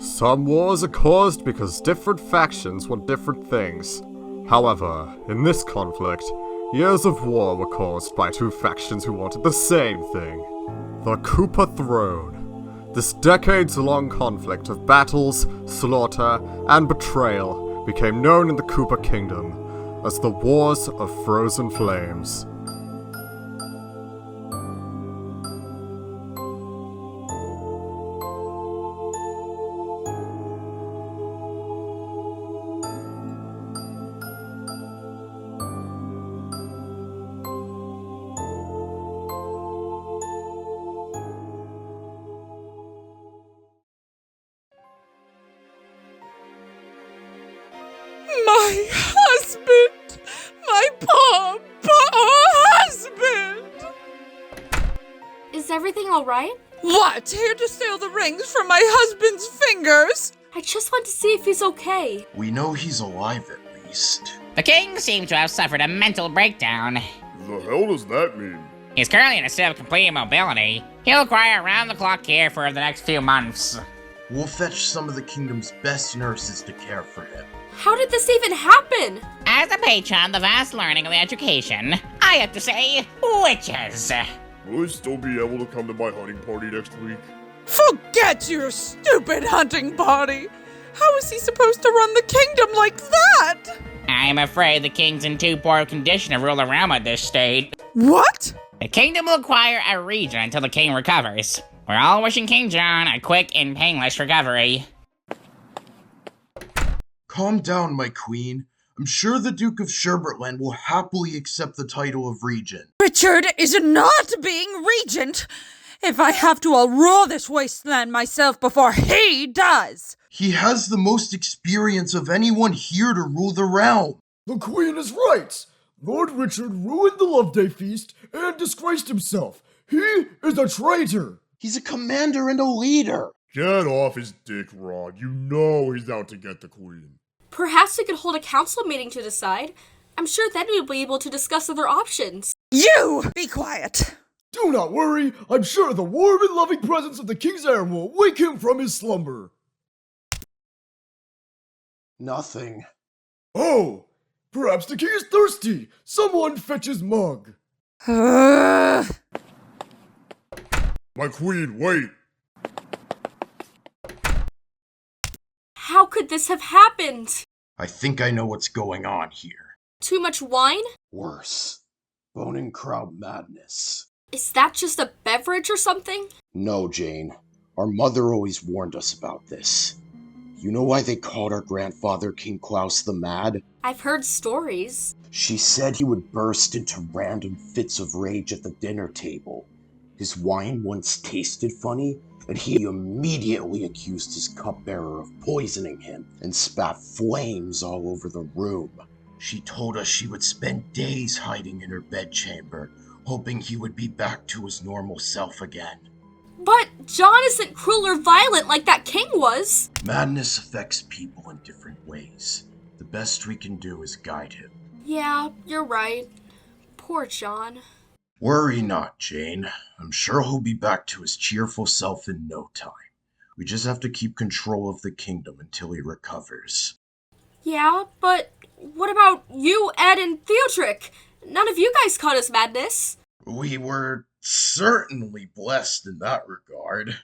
Some wars are caused because different factions want different things. However, in this conflict, years of war were caused by two factions who wanted the same thing. The Koopa Throne. This decades-long conflict of battles, slaughter, and betrayal became known in the Koopa Kingdom as the Wars of Frozen Flames. My husband! My poor husband! Is everything alright? What? Here to steal the rings from my husband's fingers? I just want to see if he's okay. We know he's alive at least. The king seems to have suffered a mental breakdown. The hell does that mean? He's currently in a state of complete immobility. He'll require round-the-clock care for the next few months. We'll fetch some of the kingdom's best nurses to care for him. How did this even happen? As a patron of the vast learning of the education, I have to say, witches. Will I still be able to come to my hunting party next week? Forget your stupid hunting party! How is he supposed to run the kingdom like that? I'm afraid the king's in too poor condition to rule the realm at this state. What? The kingdom will acquire a region until the king recovers. We're all wishing King John a quick and painless recovery. Calm down, my queen. I'm sure the Duke of Sherbetland will happily accept the title of regent. Richard is not being regent. If I have to, I'll rule this wasteland myself before he does. He has the most experience of anyone here to rule the realm. The queen is right. Lord Richard ruined the Love Day feast and disgraced himself. He is a traitor. He's a commander and a leader. Get off his dick, Rod. You know he's out to get the queen. Perhaps we could hold a council meeting to decide. I'm sure then we'll be able to discuss other options. You be quiet. Do not worry. I'm sure the warm and loving presence of the king's heir will wake him from his slumber. Nothing. Oh, perhaps the king is thirsty. Someone fetch his mug. My queen, wait. How could this have happened? I think I know what's going on here. Too much wine? Worse. Bone and crowd madness. Is that just a beverage or something? No, Jane. Our mother always warned us about this. You know why they called our grandfather King Klaus the Mad? I've heard stories. She said he would burst into random fits of rage at the dinner table. His wine once tasted funny, and he immediately accused his cupbearer of poisoning him and spat flames all over the room. She told us she would spend days hiding in her bedchamber, hoping he would be back to his normal self again. But John isn't cruel or violent like that king was. Madness affects people in different ways. The best we can do is guide him. Yeah, you're right. Poor John. Worry not, Jane. I'm sure he'll be back to his cheerful self in no time. We just have to keep control of the kingdom until he recovers. Yeah, but what about you, Ed, and Theodric? None of you guys caught his madness. We were certainly blessed in that regard.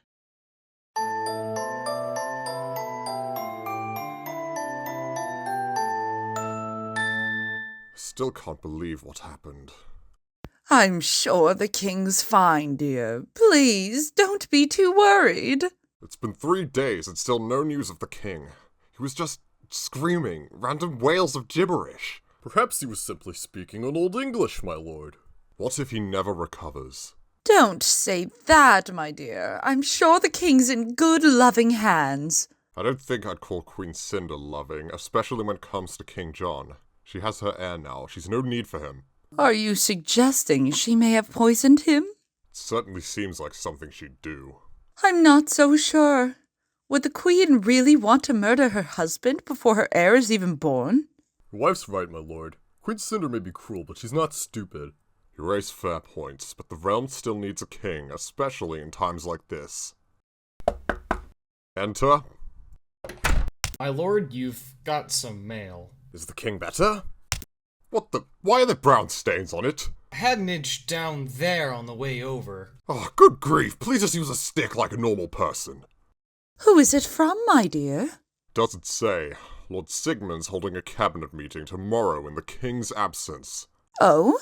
Still can't believe what happened. I'm sure the king's fine, dear. Please, don't be too worried. It's been 3 days and still no news of the king. He was just screaming random wails of gibberish. Perhaps he was simply speaking in Old English, my lord. What if he never recovers? Don't say that, my dear. I'm sure the king's in good, loving hands. I don't think I'd call Queen Cinder loving, especially when it comes to King John. She has her heir now. She's no need for him. Are you suggesting she may have poisoned him? It certainly seems like something she'd do. I'm not so sure. Would the queen really want to murder her husband before her heir is even born? Your wife's right, my lord. Queen Cinder may be cruel, but she's not stupid. You raise fair points, but the realm still needs a king, especially in times like this. Enter My lord, you've got some mail. Is the king better? What the? Why are there brown stains on it? I had an itch down there on the way over. Oh, good grief, please just use a stick like a normal person. Who is it from, my dear? Doesn't say. Lord Sigmund's holding a cabinet meeting tomorrow in the king's absence. Oh?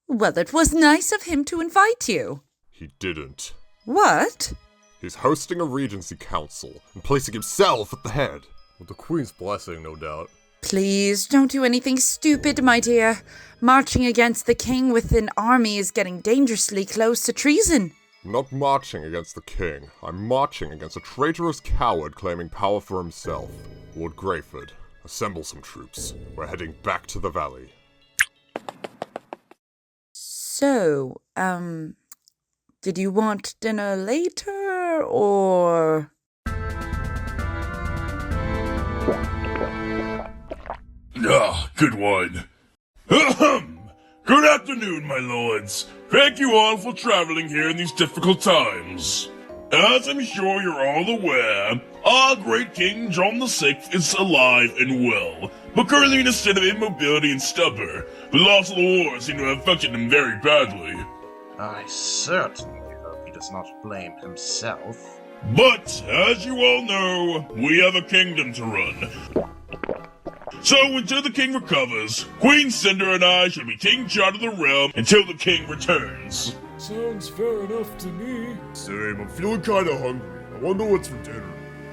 Well, it was nice of him to invite you. He didn't. What? He's hosting a regency council and placing himself at the head. With the queen's blessing, no doubt. Please, don't do anything stupid, my dear. Marching against the king with an army is getting dangerously close to treason. I'm not marching against the king. I'm marching against a traitorous coward claiming power for himself. Lord Greyford, assemble some troops. We're heading back to the valley. So, did you want dinner later, or...? Ah, good one. Ahem! Good afternoon, my lords. Thank you all for traveling here in these difficult times. As I'm sure you're all aware, our great King John VI is alive and well, but currently in a state of immobility and stupor. The loss of the war seemed to have affected him very badly. I certainly hope he does not blame himself. But, as you all know, we have a kingdom to run. So, until the king recovers, Queen Cinder and I shall be taking charge of the realm until the king returns. Sounds fair enough to me. Same, I'm feeling kinda hungry. I wonder what's for dinner.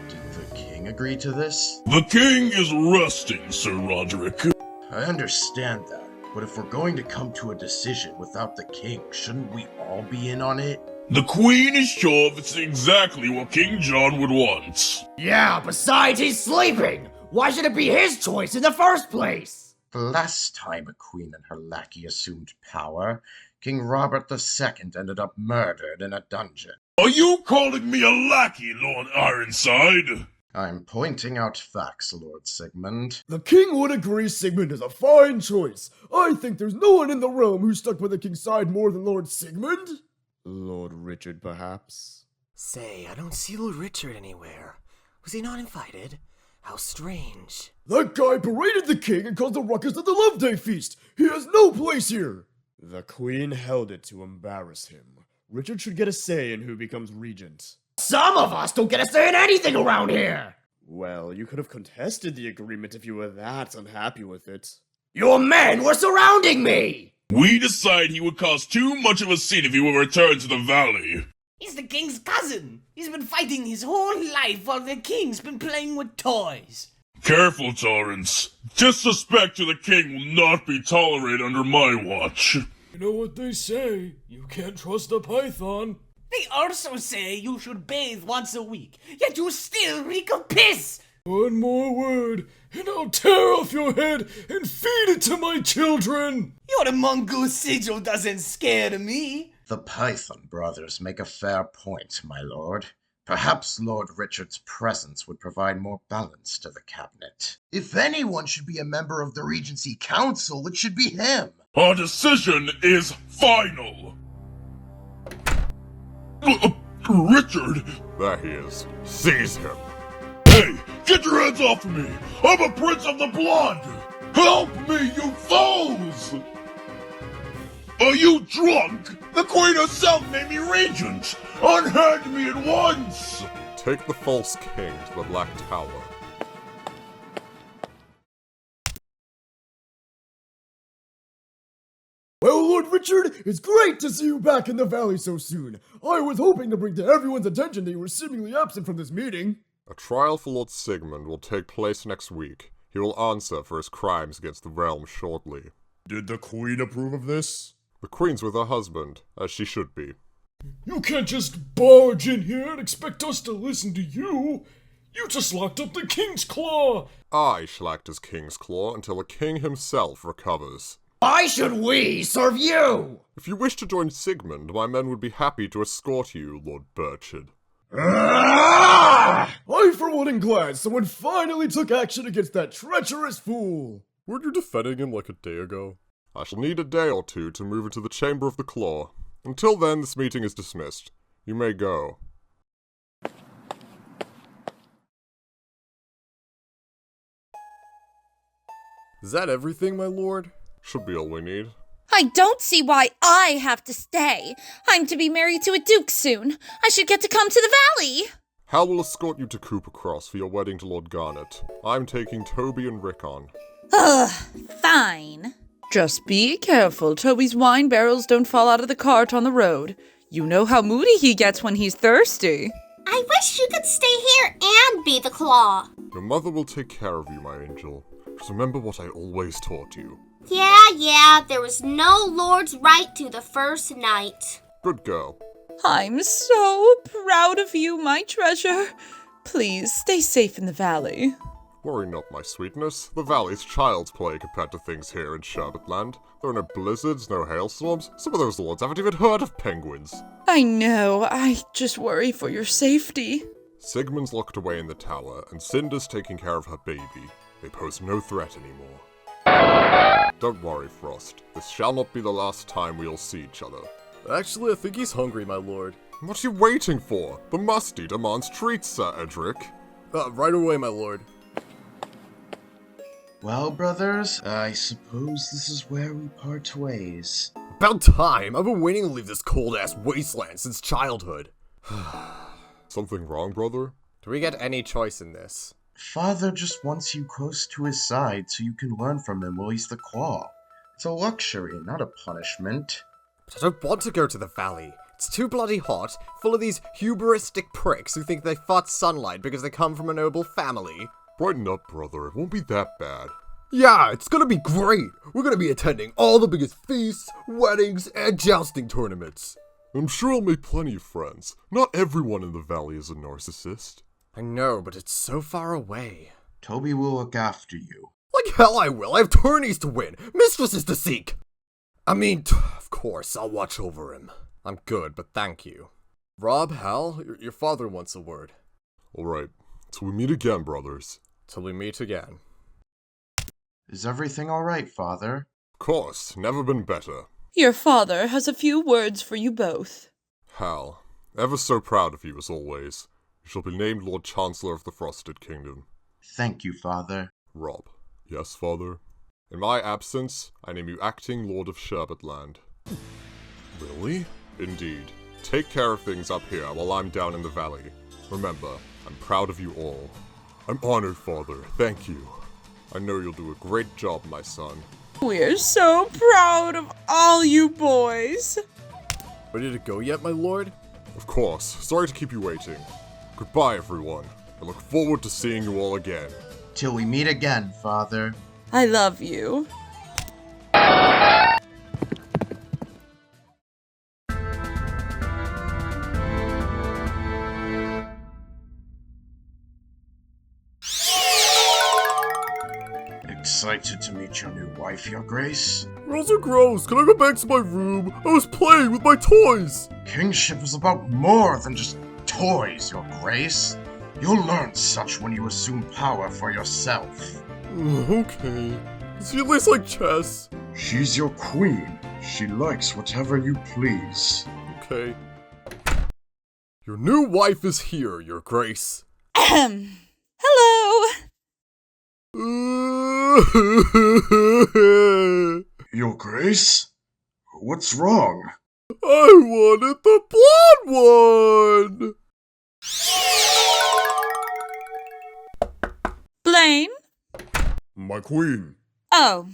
Did the king agree to this? The king is resting, Sir Rodrick. I understand that, but if we're going to come to a decision without the king, shouldn't we all be in on it? The queen is sure it's exactly what King John would want. Yeah, besides he's sleeping! Why should it be his choice in the first place? The last time a queen and her lackey assumed power, King Robert II ended up murdered in a dungeon. Are you calling me a lackey, Lord Ironside? I'm pointing out facts, Lord Sigmund. The king would agree Sigmund is a fine choice. I think there's no one in the realm who stuck by the king's side more than Lord Sigmund. Lord Richard, perhaps? Say, I don't see Lord Richard anywhere. Was he not invited? How strange. That guy berated the king and caused a ruckus at the Love Day feast. He has no place here. The queen held it to embarrass him. Richard should get a say in who becomes regent. Some of us don't get a say in anything around here! Well, you could have contested the agreement if you were that unhappy with it. Your men were surrounding me! We decided he would cause too much of a scene if he were returned to the valley. He's the king's cousin. He's been fighting his whole life while the king's been playing with toys. Careful, Torrance. Disrespect to the king will not be tolerated under my watch. You know what they say, you can't trust a python. They also say you should bathe once a week, yet you still reek of piss. One more word, and I'll tear off your head and feed it to my children. Your mongoose sigil doesn't scare me. The Python brothers make a fair point, my lord. Perhaps Lord Richard's presence would provide more balance to the cabinet. If anyone should be a member of the Regency Council, it should be him. Our decision is final. Richard! There he is. Seize him. Hey, get your hands off of me! I'm a prince of the blood! Help me, you fools! Are you drunk? The queen herself made me regent! Unhand me at once! Take the false king to the Black Tower. Well, Lord Richard, it's great to see you back in the valley so soon. I was hoping to bring to everyone's attention that you were seemingly absent from this meeting. A trial for Lord Sigmund will take place next week. He will answer for his crimes against the realm shortly. Did the queen approve of this? The queen's with her husband, as she should be. You can't just barge in here and expect us to listen to you. You just locked up the King's Claw. I shall act as King's Claw until the king himself recovers. Why should we serve you? If you wish to join Sigmund, my men would be happy to escort you, Lord Burchard. I, for one, am glad someone finally took action against that treacherous fool. Weren't you defending him like a day ago? I shall need a day or two to move into the Chamber of the Claw. Until then, this meeting is dismissed. You may go. Is that everything, my lord? Should be all we need. I don't see why I have to stay. I'm to be married to a duke soon. I should get to come to the valley. Hal will escort you to Koopa Cross for your wedding to Lord Garnet. I'm taking Toby and Rick on. Ugh, fine. Just be careful. Toby's wine barrels don't fall out of the cart on the road. You know how moody he gets when he's thirsty. I wish you could stay here and be the claw. Your mother will take care of you, my angel. Just remember what I always taught you. Yeah, there was no lord's right to the first night. Good girl. I'm so proud of you, my treasure. Please, stay safe in the valley. Worry not, my sweetness. The valley's child's play compared to things here in Sherbetland. There are no blizzards, no hailstorms. Some of those lords haven't even heard of penguins. I know. I just worry for your safety. Sigmund's locked away in the tower, and Cinder's taking care of her baby. They pose no threat anymore. Don't worry, Frost. This shall not be the last time we'll see each other. Actually, I think he's hungry, my lord. What are you waiting for? The musty demands treats, Sir Edric. Right away, my lord. Well, brothers, I suppose this is where we part ways. About time! I've been waiting to leave this cold-ass wasteland since childhood. Something wrong, brother? Do we get any choice in this? Father just wants you close to his side so you can learn from him while he's the claw. It's a luxury, not a punishment. But I don't want to go to the valley. It's too bloody hot, full of these hubristic pricks who think they fought sunlight because they come from a noble family. Brighten up, brother. It won't be that bad. Yeah, it's gonna be great! We're gonna be attending all the biggest feasts, weddings, and jousting tournaments. I'm sure I'll make plenty of friends. Not everyone in the valley is a narcissist. I know, but it's so far away. Toby will look after you. Like hell I will! I have tourneys to win! Mistresses to seek! I mean, of course, I'll watch over him. I'm good, but thank you. Rob, Hal, your father wants a word. Alright, till we meet again, brothers. Till we meet again. Is everything alright, Father? Of course, never been better. Your father has a few words for you both. Hal, ever so proud of you as always. You shall be named Lord Chancellor of the Frosted Kingdom. Thank you, Father. Rob. Yes, Father? In my absence, I name you Acting Lord of Sherbetland. Really? Indeed. Take care of things up here while I'm down in the valley. Remember, I'm proud of you all. I'm honored, Father. Thank you. I know you'll do a great job, my son. We're so proud of all you boys. Ready to go yet, my lord? Of course. Sorry to keep you waiting. Goodbye, everyone. I look forward to seeing you all again. Till we meet again, Father. I love you. Excited to meet your new wife, Your Grace? Girls are gross. Can I go back to my room? I was playing with my toys. Kingship is about more than just toys, Your Grace. You'll learn such when you assume power for yourself. Okay. Does she at least like chess? She's your queen. She likes whatever you please. Okay. Your new wife is here, Your Grace. Hello. Your Grace? What's wrong? I wanted the blonde one! Blaine? My queen. Oh.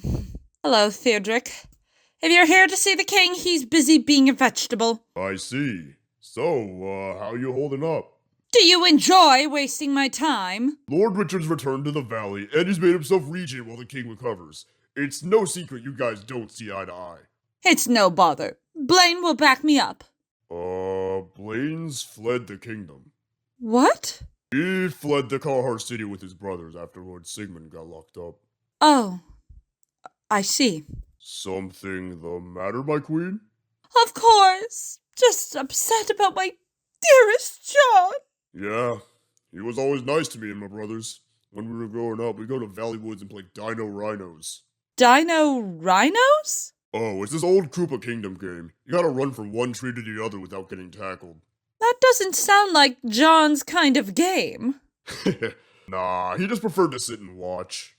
Hello, Theodric. If you're here to see the king, he's busy being a vegetable. I see. So, how you holding up? Do you enjoy wasting my time? Lord Richard's returned to the valley, and he's made himself regent while the king recovers. It's no secret you guys don't see eye to eye. It's no bother. Blaine will back me up. Blaine's fled the kingdom. What? He fled the Carhart city with his brothers after Lord Sigmund got locked up. Oh. I see. Something the matter, my queen? Of course. Just upset about my dearest John. Yeah, he was always nice to me and my brothers. When we were growing up, we'd go to Valley Woods and play Dino Rhinos. Dino Rhinos? Oh, it's this old Koopa Kingdom game. You gotta run from one tree to the other without getting tackled. That doesn't sound like John's kind of game. Nah, he just preferred to sit and watch.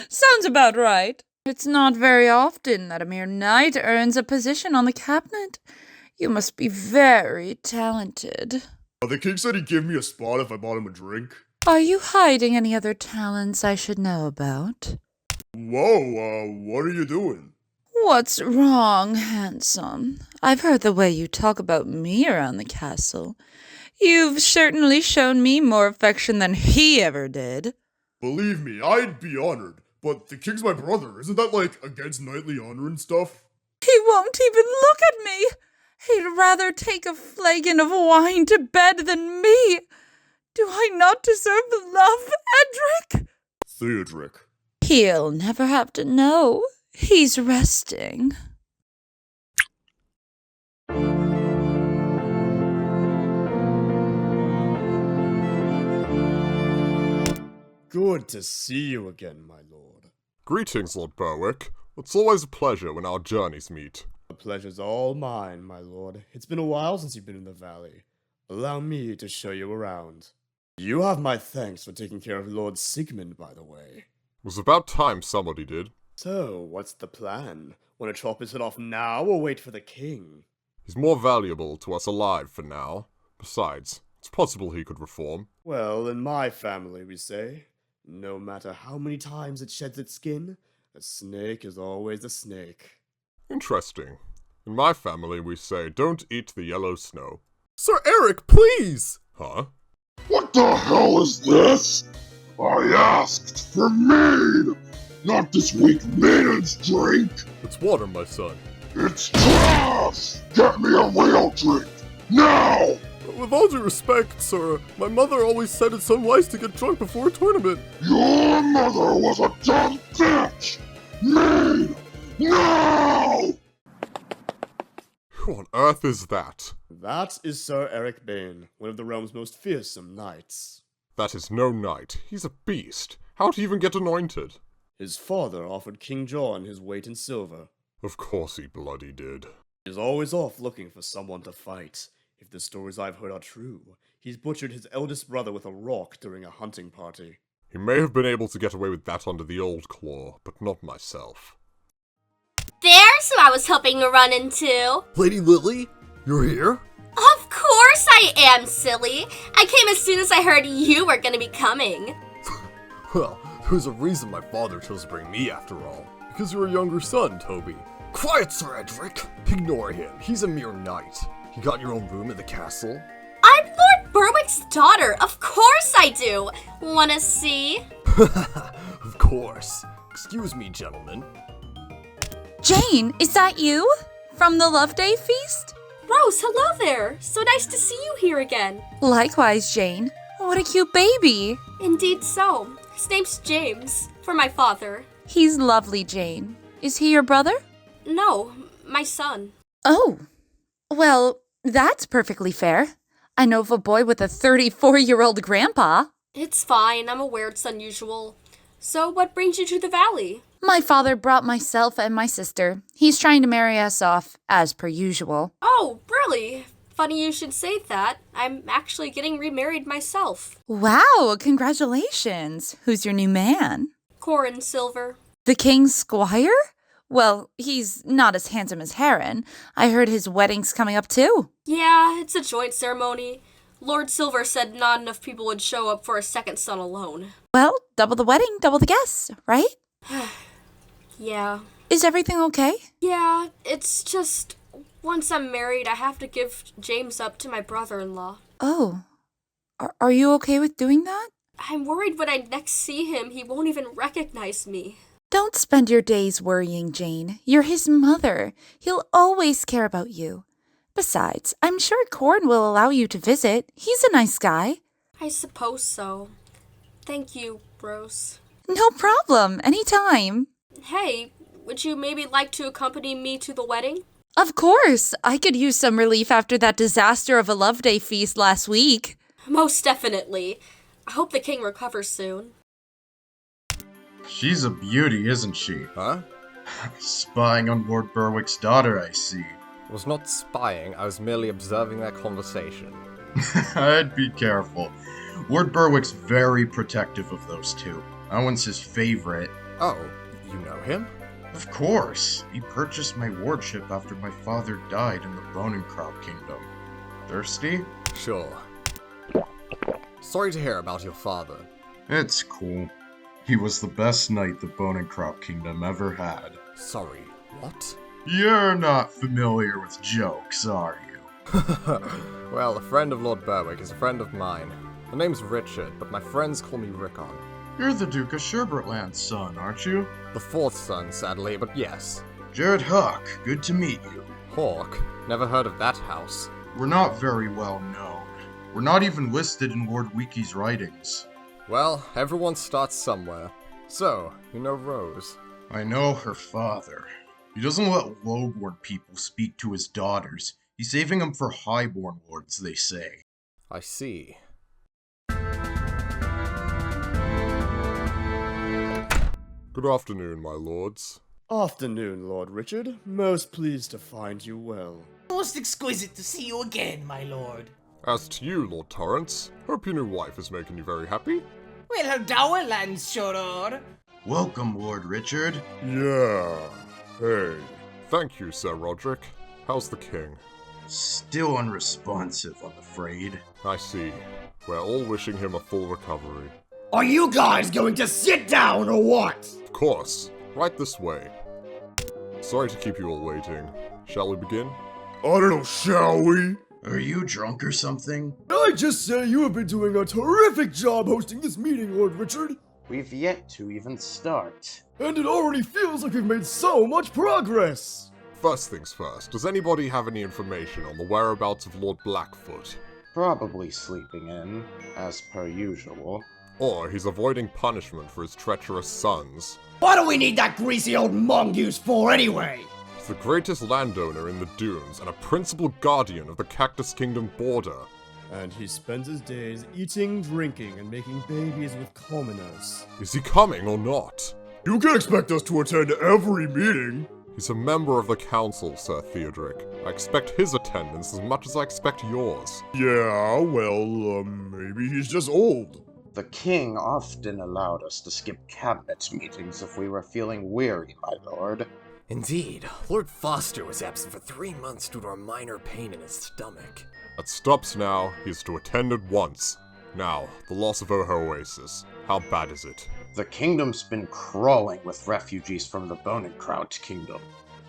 Sounds about right. It's not very often that a mere knight earns a position on the cabinet. You must be very talented. The king said he'd give me a spot if I bought him a drink. Are you hiding any other talents I should know about? Whoa, what are you doing? What's wrong, handsome? I've heard the way you talk about me around the castle. You've certainly shown me more affection than he ever did. Believe me, I'd be honored. But the king's my brother. Isn't that, like, against knightly honor and stuff? He won't even look at me. He'd rather take a flagon of wine to bed than me. Do I not deserve love, Edric? Theodric. He'll never have to know. He's resting. Good to see you again, my lord. Greetings, Lord Berwick. It's always a pleasure when our journeys meet. The pleasure's all mine, my lord. It's been a while since you've been in the valley. Allow me to show you around. You have my thanks for taking care of Lord Sigmund, by the way. It was about time somebody did. So, what's the plan? Want to chop his head off now or wait for the king? He's more valuable to us alive for now. Besides, it's possible he could reform. Well, in my family, we say, no matter how many times it sheds its skin, a snake is always a snake. Interesting. In my family, we say, don't eat the yellow snow. Sir Erik, please! Huh? What the hell is this? I asked for mead, not this weak man's drink. It's water, my son. It's trash! Get me a real drink, now! With all due respect, sir, my mother always said it's unwise to get drunk before a tournament. Your mother was a dumb bitch! Mead, now! Who on earth is that? That is Sir Erik Bane, one of the realm's most fearsome knights. That is no knight. He's a beast. How'd he even get anointed? His father offered King John his weight in silver. Of course he bloody did. He's always off looking for someone to fight. If the stories I've heard are true, he's butchered his eldest brother with a rock during a hunting party. He may have been able to get away with that under the old claw, but not myself. There's who I was hoping to run into. Lady Lily, you're here? Of course I am, silly. I came as soon as I heard you were gonna be coming. Well, there's a reason my father chose to bring me after all. Because you're a younger son, Toby. Quiet, Sir Edric! Ignore him, he's a mere knight. You got your own room at the castle? I'm Lord Berwick's daughter. Of course I do. Wanna see? Of course. Excuse me, gentlemen. Jane, is that you? From the Love Day feast? Rose, hello there. So nice to see you here again. Likewise, Jane. What a cute baby. Indeed so. His name's James, for my father. He's lovely, Jane. Is he your brother? No, my son. Oh. Well, that's perfectly fair. I know of a boy with a 34-year-old grandpa. It's fine. I'm aware it's unusual. So what brings you to the valley? My father brought myself and my sister. He's trying to marry us off, as per usual. Oh, really? Funny you should say that. I'm actually getting remarried myself. Wow, congratulations. Who's your new man? Corin Silver. The king's squire? Well, he's not as handsome as Heron. I heard his wedding's coming up too. Yeah, it's a joint ceremony. Lord Silver said not enough people would show up for a second son alone. Well, double the wedding, double the guests, right? Yeah. Is everything okay? Yeah, it's just, once I'm married, I have to give James up to my brother-in-law. Oh. Are you okay with doing that? I'm worried when I next see him, he won't even recognize me. Don't spend your days worrying, Jane. You're his mother. He'll always care about you. Besides, I'm sure Corn will allow you to visit. He's a nice guy. I suppose so. Thank you, Rose. No problem. Anytime. Hey, would you maybe like to accompany me to the wedding? Of course. I could use some relief after that disaster of a Love Day feast last week. Most definitely. I hope the king recovers soon. She's a beauty, isn't she? Huh? Spying on Lord Berwick's daughter, I see. I was not spying, I was merely observing that conversation. I'd be careful. Lord Berwick's very protective of those two. That one's his favorite. Oh, you know him? Of course. He purchased my wardship after my father died in the Bone Kingdom. Thirsty? Sure. Sorry to hear about your father. It's cool. He was the best knight the Bone Kingdom ever had. Sorry, what? You're not familiar with jokes, are you? Well, a friend of Lord Berwick is a friend of mine. The name's Richard, but my friends call me Rickon. You're the Duke of Sherbetland's son, aren't you? The fourth son, sadly, but yes. Jared Hawke, good to meet you. Hawke? Never heard of that house. We're not very well known. We're not even listed in Lord Wiki's writings. Well, everyone starts somewhere. So, you know Rose? I know her father. He doesn't let lowborn people speak to his daughters. He's saving them for highborn lords, they say. I see. Good afternoon, my lords. Afternoon, Lord Richard. Most pleased to find you well. Most exquisite to see you again, my lord. As to you, Lord Torrance, hope your new wife is making you very happy. Well, her dower lands, sure. Welcome, Lord Richard. Yeah. Hey. Thank you, Sir Rodrick. How's the king? Still unresponsive, I'm afraid. I see. We're all wishing him a full recovery. Are you guys going to sit down or what? Of course. Right this way. Sorry to keep you all waiting. Shall we begin? I don't know, shall we? Are you drunk or something? I just say you have been doing a terrific job hosting this meeting, Lord Richard. We've yet to even start. And it already feels like we've made so much progress. First things first, does anybody have any information on the whereabouts of Lord Blackfoot? Probably sleeping in, as per usual. Or he's avoiding punishment for his treacherous sons. What do we need that greasy old mongoose for anyway? He's the greatest landowner in the dunes and a principal guardian of the Cactus Kingdom border. And he spends his days eating, drinking, and making babies with commoners. Is he coming or not? You can't expect us to attend every meeting. He's a member of the council, Sir Theodoric. I expect his attendance as much as I expect yours. Yeah, well, maybe he's just old. The king often allowed us to skip cabinet meetings if we were feeling weary, my lord. Indeed, Lord Foster was absent for 3 months due to a minor pain in his stomach. That stops now. He is to attend at once. Now, the loss of Oho Oasis. How bad is it? The kingdom's been crawling with refugees from the Bone Kingdom.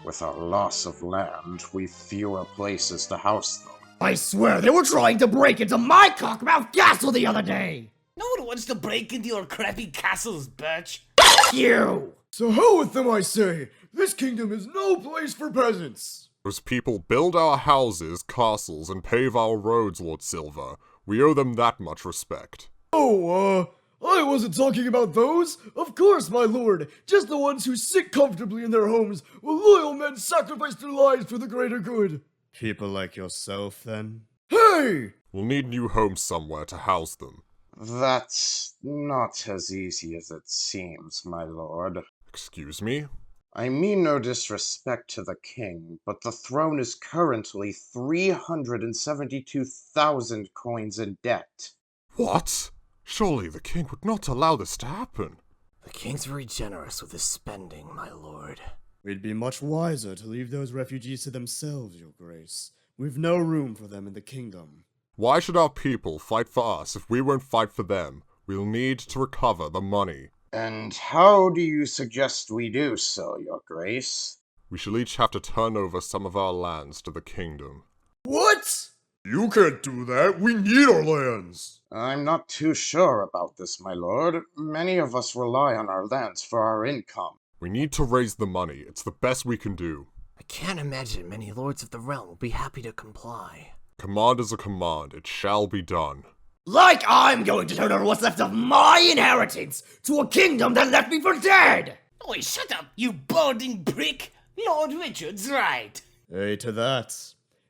With our loss of land, we've fewer places to house them. I swear they were trying to break into my cockmouth castle the other day! No one wants to break into your crappy castles, Birch. You! So hell with them, I say! This kingdom is no place for peasants! Those people build our houses, castles, and pave our roads, Lord Silver. We owe them that much respect. Oh, I wasn't talking about those! Of course, my lord! Just the ones who sit comfortably in their homes while loyal men sacrifice their lives for the greater good! People like yourself, then? Hey! We'll need new homes somewhere to house them. That's not as easy as it seems, my lord. Excuse me? I mean no disrespect to the king, but the throne is currently 372,000 coins in debt. What? Surely the king would not allow this to happen. The king's very generous with his spending, my lord. We'd be much wiser to leave those refugees to themselves, your grace. We've no room for them in the kingdom. Why should our people fight for us if we won't fight for them? We'll need to recover the money. And how do you suggest we do so, your grace? We shall each have to turn over some of our lands to the kingdom. What? You can't do that. We need our lands. I'm not too sure about this, my lord. Many of us rely on our lands for our income. We need to raise the money. It's the best we can do. I can't imagine many lords of the realm will be happy to comply. Command is a command. It shall be done. Like I'm going to turn over what's left of my inheritance to a kingdom that left me for dead! Oi, shut up, you balding prick! Lord Richard's right. Hey, to that.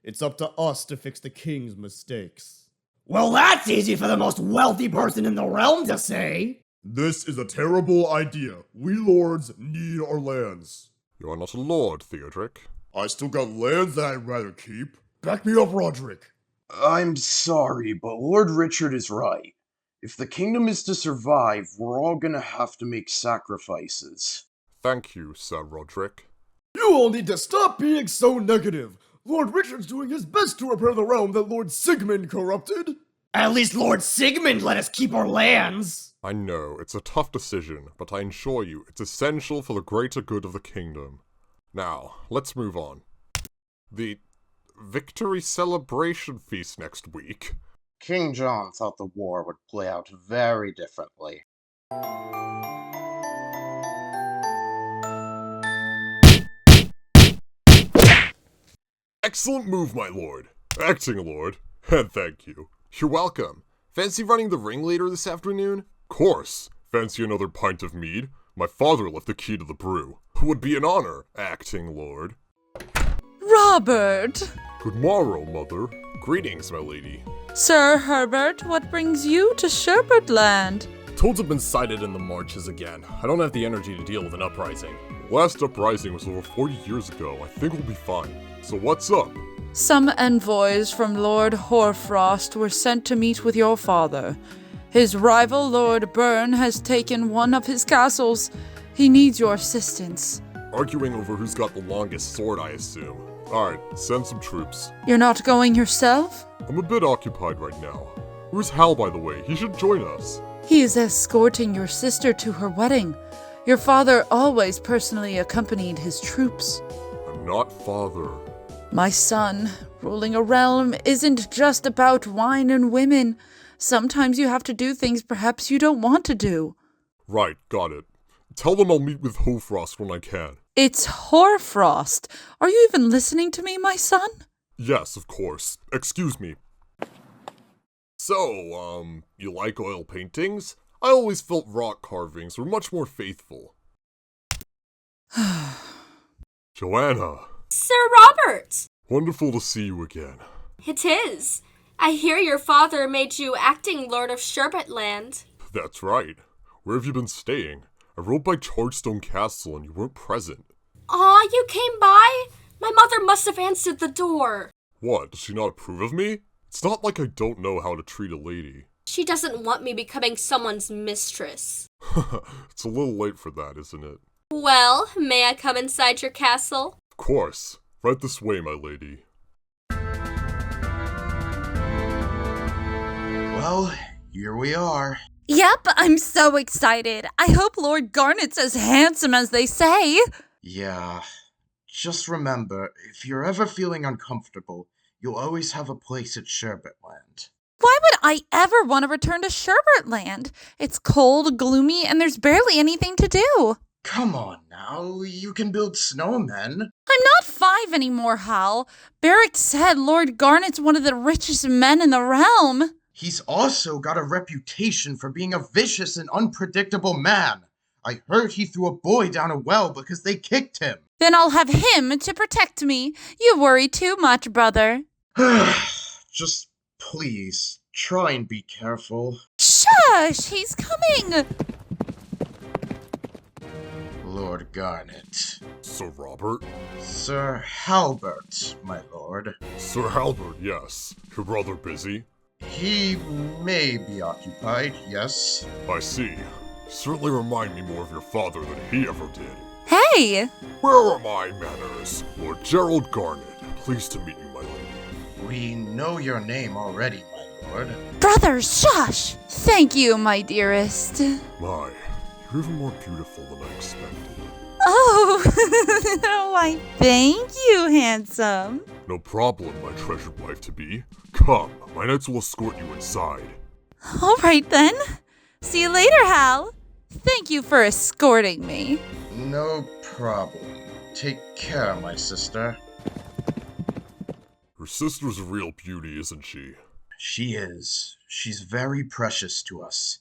It's up to us to fix the king's mistakes. Well, that's easy for the most wealthy person in the realm to say. This is a terrible idea. We lords need our lands. You are not a lord, Theodoric. I still got lands that I'd rather keep. Back me up, Rodrick. I'm sorry, but Lord Richard is right. If the kingdom is to survive, we're all gonna have to make sacrifices. Thank you, Sir Rodrick. You all need to stop being so negative. Lord Richard's doing his best to repair the realm that Lord Sigmund corrupted. At least Lord Sigmund let us keep our lands. I know, it's a tough decision, but I assure you, it's essential for the greater good of the kingdom. Now, let's move on. The victory celebration feast next week. King John thought the war would play out very differently. Excellent move, my lord. Acting lord. And thank you. You're welcome. Fancy running the ring later this afternoon? Course. Fancy another pint of mead? My father left the key to the brew. Would be an honor, acting lord. Robert! Good morrow, mother. Greetings, my lady. Sir Herbert, what brings you to Sherbet land? Toads have been sighted in the marches again. I don't have the energy to deal with an uprising. Last uprising was over 40 years ago. I think we'll be fine. So what's up? Some envoys from Lord Hoarfrost were sent to meet with your father. His rival, Lord Byrne, has taken one of his castles. He needs your assistance. Arguing over who's got the longest sword, I assume. Alright, send some troops. You're not going yourself? I'm a bit occupied right now. Where's Hal, by the way? He should join us. He is escorting your sister to her wedding. Your father always personally accompanied his troops. I'm not father. My son, ruling a realm isn't just about wine and women. Sometimes you have to do things perhaps you don't want to do. Right, got it. Tell them I'll meet with Hoarfrost when I can. It's Hoarfrost. Are you even listening to me, my son? Yes, of course. Excuse me. So, you like oil paintings? I always felt rock carvings were much more faithful. Joanna. Sir Robert! Wonderful to see you again. It is. I hear your father made you acting Lord of Sherbet land. That's right. Where have you been staying? I rode by Chargestone Castle and you weren't present. Aw, you came by? My mother must have answered the door. What, does she not approve of me? It's not like I don't know how to treat a lady. She doesn't want me becoming someone's mistress. It's a little late for that, isn't it? Well, may I come inside your castle? Of course. Right this way, my lady. Well, here we are. Yep, I'm so excited. I hope Lord Garnet's as handsome as they say. Yeah. Just remember, if you're ever feeling uncomfortable, you'll always have a place at Sherbet land. Why would I ever want to return to Sherbet land? It's cold, gloomy, and there's barely anything to do. Come on now, you can build snowmen. I'm not 5 anymore, Hal. Barrick said Lord Garnet's one of the richest men in the realm. He's also got a reputation for being a vicious and unpredictable man. I heard he threw a boy down a well because they kicked him. Then I'll have him to protect me. You worry too much, brother. Just please, try and be careful. Shush! He's coming! Lord Garnet. Sir Robert? Sir Halbert, my lord. Sir Halbert, yes. Your brother busy? He may be occupied, yes. I see. You certainly remind me more of your father than he ever did. Hey! Where are my manners? Lord Gerald Garnet. Pleased to meet you, my lady. We know your name already, my lord. Brother, shush! Thank you, my dearest. My, you're even more beautiful than I expected. Oh, why, thank you, handsome. No problem, my treasured wife-to-be. Come, my knights will escort you inside. All right, then. See you later, Hal. Thank you for escorting me. No problem. Take care, my sister. Her sister's a real beauty, isn't she? She is. She's very precious to us.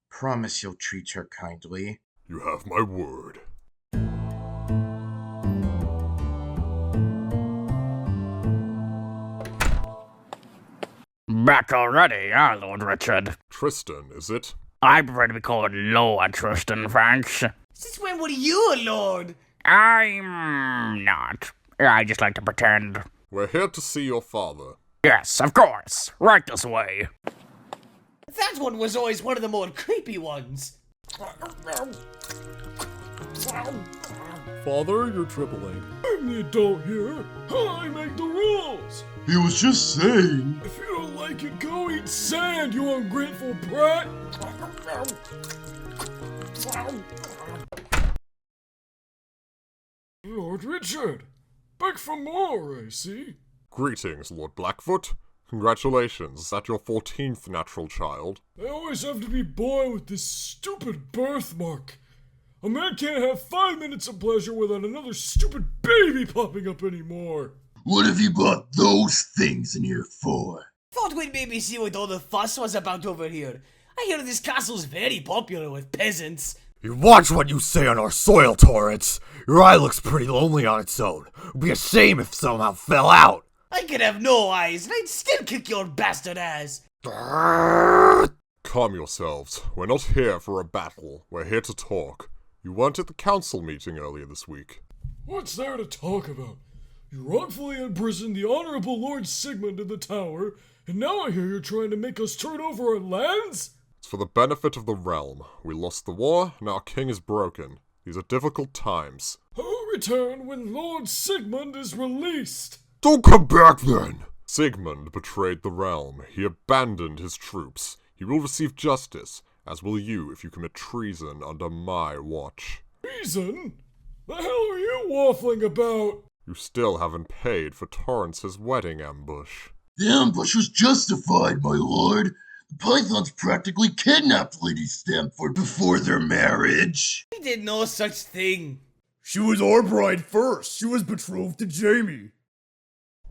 Promise you'll treat her kindly. You have my word. Back already, Lord Richard? Tristan, is it? I prefer to be called Lord Tristan, thanks. Since when were you a lord? I'm not. I just like to pretend. We're here to see your father. Yes, of course. Right this way. That one was always one of the more creepy ones. Father, you're dribbling. I'm the adult here. I make the rules. He was just saying. If you don't like it, go eat sand, you ungrateful brat. Lord Richard, back for more, I see. Greetings, Lord Blackfoot. Congratulations, is that your 14th natural child? I always have to be born with this stupid birthmark. A man can't have 5 minutes of pleasure without another stupid baby popping up anymore. What have you brought those things in here for? Thought we'd maybe see what all the fuss was about over here. I hear this castle's very popular with peasants. You watch what you say on our soil, Torrance. Your eye looks pretty lonely on its own. It'd be a shame if somehow fell out. I could have no eyes, and I'd still kick your bastard ass. Calm yourselves. We're not here for a battle. We're here to talk. You weren't at the council meeting earlier this week. What's there to talk about? You wrongfully imprisoned the Honorable Lord Sigmund in the tower, and now I hear you're trying to make us turn over our lands? It's for the benefit of the realm. We lost the war, and our king is broken. These are difficult times. I'll return when Lord Sigmund is released. Don't come back then! Sigmund betrayed the realm. He abandoned his troops. He will receive justice, as will you if you commit treason under my watch. Treason? The hell are you waffling about? You still haven't paid for Torrance's wedding ambush. The ambush was justified, my lord. The Pythons practically kidnapped Lady Stamford before their marriage. We did no such thing. She was our bride first. She was betrothed to Jamie.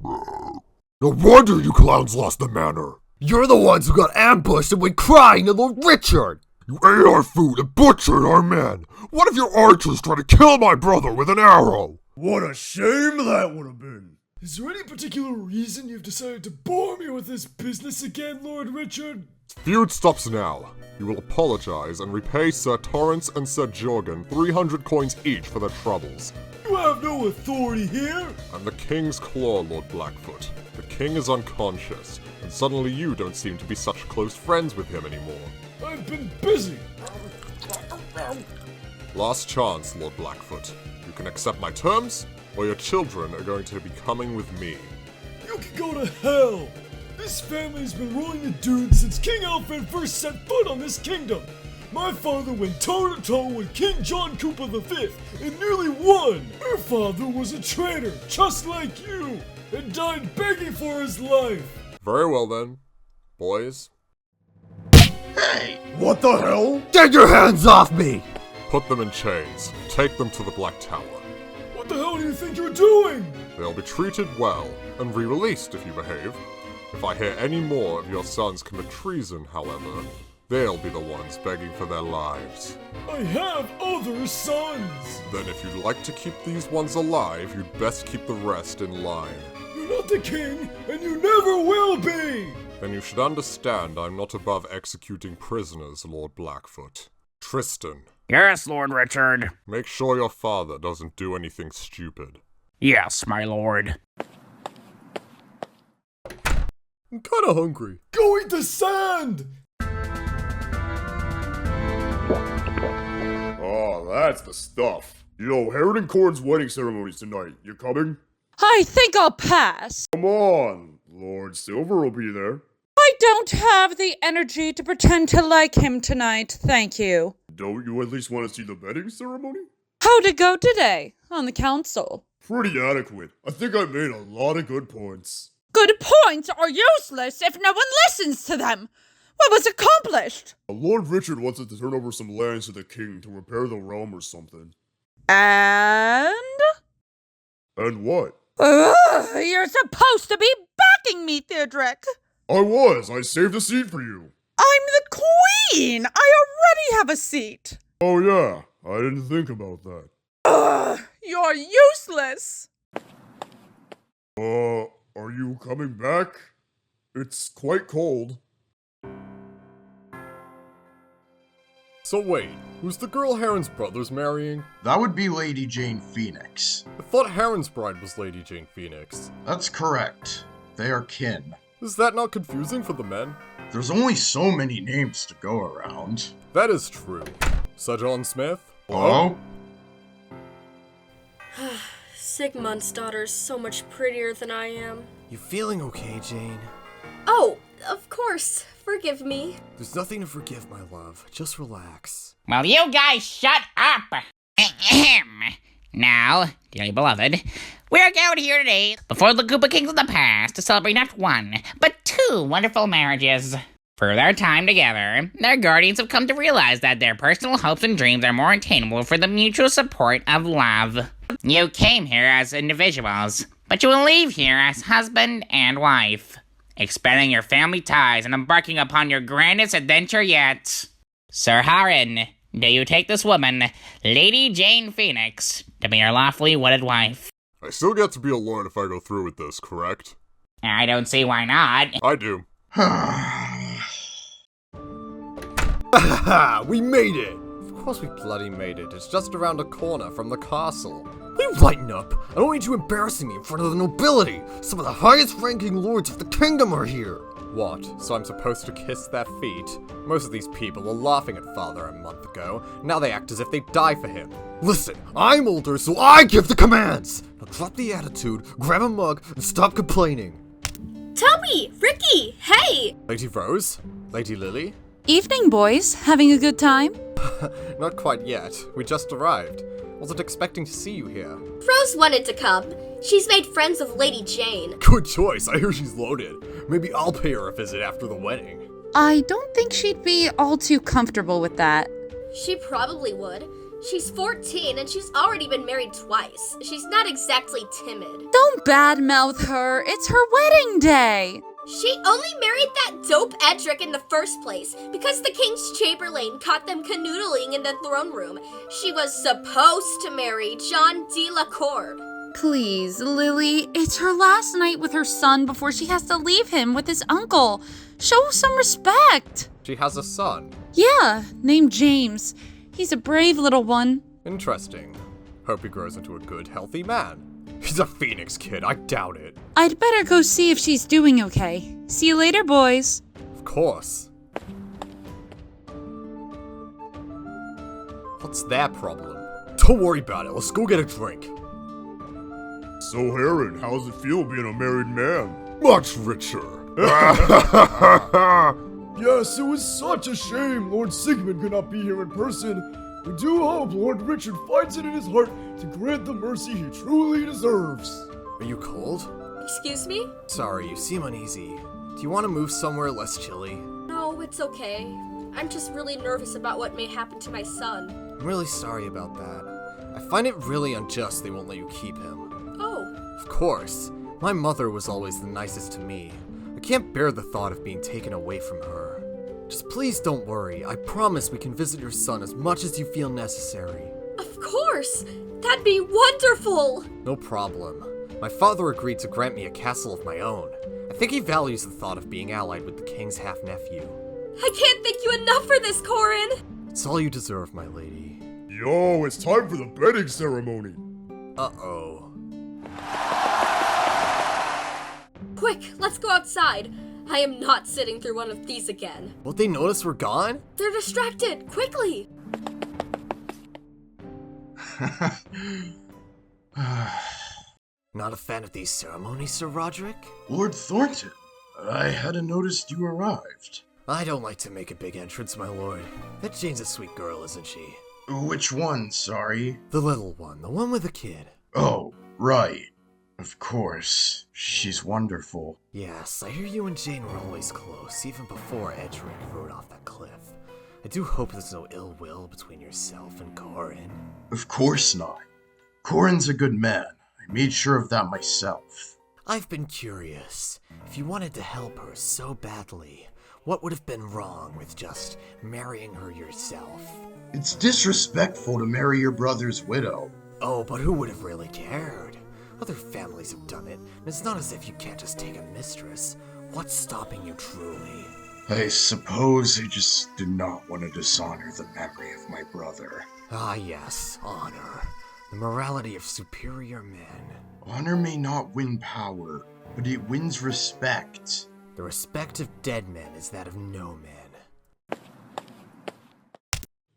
No wonder you clowns lost the manor. You're the ones who got ambushed and went crying to Lord Richard. You ate our food and butchered our men. What if your archers tried to kill my brother with an arrow? What a shame that would have been. Is there any particular reason you've decided to bore me with this business again, Lord Richard? Feud stops now. You will apologize and repay Sir Torrance and Sir Jorgen 300 coins each for their troubles. You have no authority here. I'm the King's Claw, Lord Blackfoot. The King is unconscious, and suddenly you don't seem to be such close friends with him anymore. I've been busy. Last chance, Lord Blackfoot. You can accept my terms, or your children are going to be coming with me. You can go to hell. This family's been ruling the dunes since King Alfred first set foot on this kingdom. My father went toe-to-toe with King John Koopa V and nearly won. Her father was a traitor, just like you, and died begging for his life. Very well then, boys. Hey! What the hell? Get your hands off me! Put them in chains. Take them to the Black Tower. What the hell do you think you're doing? They'll be treated well and re-released if you behave. If I hear any more of your sons commit treason, however, they'll be the ones begging for their lives. I have other sons! Then if you'd like to keep these ones alive, you'd best keep the rest in line. You're not the king, and you never will be! Then you should understand I'm not above executing prisoners, Lord Blackfoot. Tristan. Yes, Lord Richard. Make sure your father doesn't do anything stupid. Yes, my lord. I'm kinda hungry. Go eat the sand! Oh, that's the stuff. Yo, Harold and Corde's wedding ceremony's tonight. You coming? I think I'll pass. Come on. Lord Silver will be there. I don't have the energy to pretend to like him tonight, thank you. Don't you at least want to see the wedding ceremony? How'd it go today on the council? Pretty adequate. I think I made a lot of good points. Good points are useless if no one listens to them. What was accomplished? Lord Richard wants us to turn over some lands to the king to repair the realm or something. And? And what? You're supposed to be backing me, Rodrick. I was. I saved a seat for you. I'm the queen. I already have a seat. Oh yeah, I didn't think about that. You're useless. Are you coming back? It's quite cold. So wait, who's the girl Heron's brother's marrying? That would be Lady Jane Phoenix. I thought Heron's bride was Lady Jane Phoenix. That's correct. They are kin. Is that not confusing for the men? There's only so many names to go around. That is true. Sir John Smith? Hello? Sigmund's daughter's so much prettier than I am. You feeling okay, Jane? Oh, of course. Forgive me. There's nothing to forgive, my love. Just relax. Well, you guys shut up! Ahem. Now, dearly beloved, we're gathered here today before the Koopa Kings of the past to celebrate not one, but two wonderful marriages. For their time together, their guardians have come to realize that their personal hopes and dreams are more attainable for the mutual support of love. You came here as individuals, but you will leave here as husband and wife, expanding your family ties and embarking upon your grandest adventure yet. Sir Harren, do you take this woman, Lady Jane Phoenix, to be your lawfully wedded wife? I still get to be a lord if I go through with this, correct? I don't see why not. I do. We made it! Of course we bloody made it. It's just around a corner from the castle. Will you lighten up? I don't need you embarrassing me in front of the nobility. Some of the highest ranking lords of the kingdom are here. What, so I'm supposed to kiss their feet? Most of these people were laughing at Father a month ago. Now they act as if they'd die for him. Listen, I'm older, so I give the commands! Now drop the attitude, grab a mug, and stop complaining. Toby! Ricky! Hey! Lady Rose? Lady Lily? Evening, boys. Having a good time? Not quite yet. We just arrived. Wasn't expecting to see you here. Rose wanted to come. She's made friends with Lady Jane. Good choice, I hear she's loaded. Maybe I'll pay her a visit after the wedding. I don't think she'd be all too comfortable with that. She probably would. She's 14 and she's already been married twice. She's not exactly timid. Don't badmouth her. It's her wedding day. She only married that dope Edric in the first place because the King's Chamberlain caught them canoodling in the throne room. She was supposed to marry John de la Korde. Please, Lily, it's her last night with her son before she has to leave him with his uncle. Show some respect. She has a son. Yeah, named James. He's a brave little one. Interesting. Hope he grows into a good, healthy man. He's a Phoenix kid, I doubt it. I'd better go see if she's doing okay. See you later, boys. Of course. What's their problem? Don't worry about it, let's go get a drink. So, Harren, how's it feel being a married man? Much richer. Yes, it was such a shame Lord Sigmund could not be here in person. We do hope Lord Richard finds it in his heart to grant the mercy he truly deserves. Are you cold? Excuse me? Sorry, you seem uneasy. Do you want to move somewhere less chilly? No, it's okay. I'm just really nervous about what may happen to my son. I'm really sorry about that. I find it really unjust they won't let you keep him. Oh. Of course. My mother was always the nicest to me. I can't bear the thought of being taken away from her. Just please don't worry. I promise we can visit your son as much as you feel necessary. Of course! That'd be wonderful! No problem. My father agreed to grant me a castle of my own. I think he values the thought of being allied with the king's half-nephew. I can't thank you enough for this, Corin! It's all you deserve, my lady. Yo, it's time for the bedding ceremony. Uh-oh. Quick, let's go outside. I am not sitting through one of these again. Won't they notice we're gone? They're distracted. Quickly! Not a fan of these ceremonies, Sir Rodrick? Lord Thornton, I hadn't noticed you arrived. I don't like to make a big entrance, my lord. That Jane's a sweet girl, isn't she? Which one, sorry? The little one, the one with the kid. Oh, right. Of course. She's wonderful. Yes, I hear you and Jane were always close, even before Edric rode off that cliff. I do hope there's no ill will between yourself and Corin. Of course not. Corin's a good man. I made sure of that myself. I've been curious. If you wanted to help her so badly, what would have been wrong with just marrying her yourself? It's disrespectful to marry your brother's widow. Oh, but who would have really cared? Other families have done it, and it's not as if you can't just take a mistress. What's stopping you truly? I suppose I just did not want to dishonor the memory of my brother. Ah yes, honor. The morality of superior men. Honor may not win power, but it wins respect. The respect of dead men is that of no man.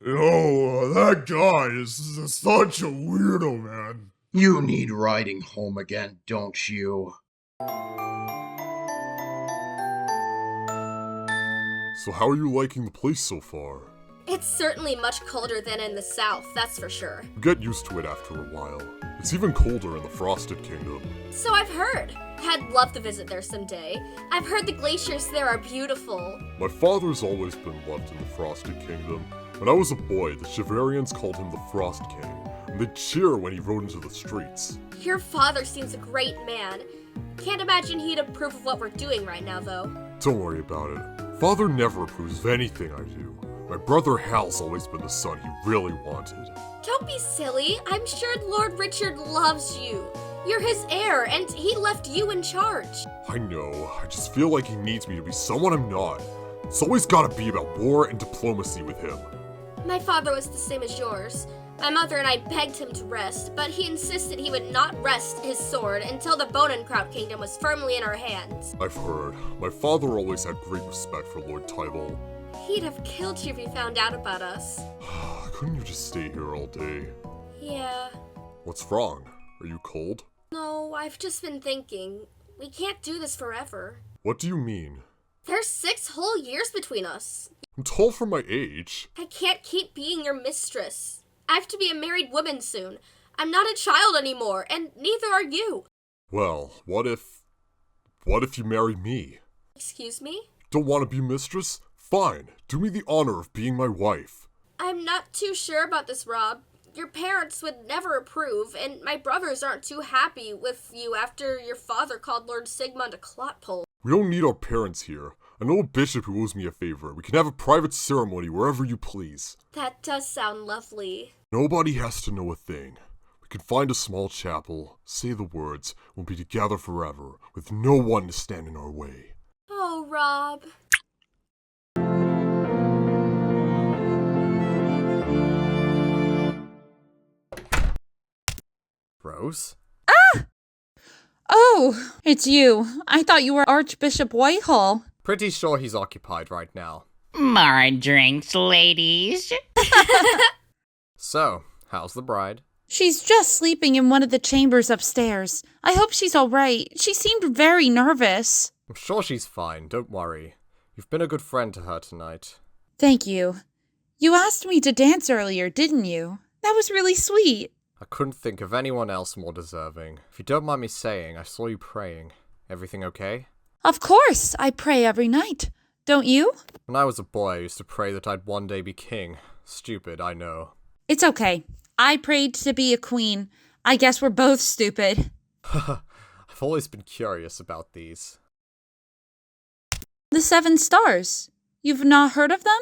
Yo, that guy is such a weirdo, man. You need riding home again, don't you? So how are you liking the place so far? It's certainly much colder than in the south, that's for sure. You get used to it after a while. It's even colder in the Frosted Kingdom. So I've heard. I'd love to visit there someday. I've heard the glaciers there are beautiful. My father's always been loved in the Frosted Kingdom. When I was a boy, the Shiverians called him the Frost King, and they'd cheer when he rode into the streets. Your father seems a great man. Can't imagine he'd approve of what we're doing right now, though. Don't worry about it. Father never approves of anything I do. My brother Hal's always been the son he really wanted. Don't be silly. I'm sure Lord Richard loves you. You're his heir, and he left you in charge. I know, I just feel like he needs me to be someone I'm not. It's always gotta be about war and diplomacy with him. My father was the same as yours. My mother and I begged him to rest, but he insisted he would not rest his sword until the Bonenkraut Kingdom was firmly in our hands. I've heard. My father always had great respect for Lord Tybalt. He'd have killed you if he found out about us. Couldn't you just stay here all day? Yeah. What's wrong? Are you cold? No, I've just been thinking. We can't do this forever. What do you mean? There's 6 whole years between us. I'm tall for my age. I can't keep being your mistress. I have to be a married woman soon. I'm not a child anymore, and neither are you. Well, what if you marry me? Excuse me? Don't want to be mistress? Fine. Do me the honor of being my wife. I'm not too sure about this, Rob. Your parents would never approve, and my brothers aren't too happy with you after your father called Lord Sigmund a clotpole. We don't need our parents here. I know a bishop who owes me a favor. We can have a private ceremony wherever you please. That does sound lovely. Nobody has to know a thing. We can find a small chapel, say the words, we'll be together forever, with no one to stand in our way. Oh, Rob. Rose? Ah! Oh, it's you. I thought you were Archbishop Whitehall. Pretty sure he's occupied right now. More drinks, ladies. So, how's the bride? She's just sleeping in one of the chambers upstairs. I hope she's all right. She seemed very nervous. I'm sure she's fine, don't worry. You've been a good friend to her tonight. Thank you. You asked me to dance earlier, didn't you? That was really sweet. I couldn't think of anyone else more deserving. If you don't mind me saying, I saw you praying. Everything okay? Of course, I pray every night. Don't you? When I was a boy, I used to pray that I'd one day be king. Stupid, I know. It's okay. I prayed to be a queen. I guess we're both stupid. I've always been curious about these. The 7 stars. You've not heard of them?